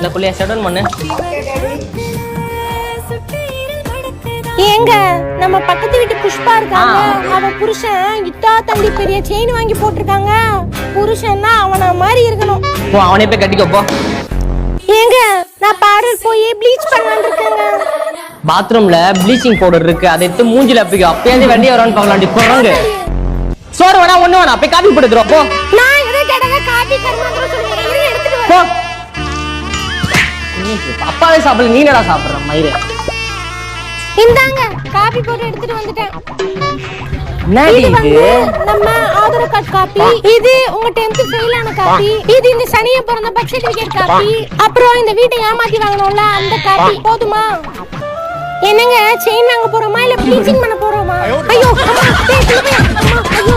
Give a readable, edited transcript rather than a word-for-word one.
இல்ல புள்ளைய shut down பண்ணு. ஏங்க நம்ம பக்கத்து வீட்டு புஷ்பா இருக்காங்க, அவ புருஷன் இத்தா தண்டி பெரிய செயின் வாங்கி போட்டிருக்காங்க. புருஷன்னா அவன மாதிரி இருக்கணும். போ அவனே போய் கட்டிக்கோ போ. ஏங்க நான் பார்லர் போய் ப்ளீச் பண்ணலாம்னு இருக்கேங்க. பாத்ரூம்ல ப்ளீச்சிங் பவுடர் இருக்கு, அதை எடுத்து மூஞ்சில அப்பிக்கோ. அப்பயே வண்டியை வரான்னு பார்க்கலாம்டி. போறாங்க சோறு வேணா ஒண்ணு வேணா போய் காபி போட்டு போ. நான் எதை கேட்டாங்க காபி கர்மாந்திர சொல்லுங்க, இருங்க எடுத்துட்டு போ. வரேன். அப்பாவே சாப்பிடல, நீ என்னடா சாப்பிடுற மயிறு? இந்தாங்க காபி போட்டு எடுத்துட்டு வந்துட்டேன். என்னடி இது வந்து இது? நம்ம ஆதார் கார்டு காப்பி, இது உங்க 10th ஃபெயில் ஆன காப்பி, இது இந்த சனிய பிறந்த பர்த் சர்டிபிகேட் காப்பி, அப்புறம் இந்த வீட்டை ஏமாத்தி வாங்கணும்ல அந்த காப்பி. போதுமா? என்னங்க செயின் வாங்க போறோமா இல்ல ப்ளீச்சிங் பண்ண போறோமா? ஐயோ அம்மா, டேய், அம்மா, ஐயோ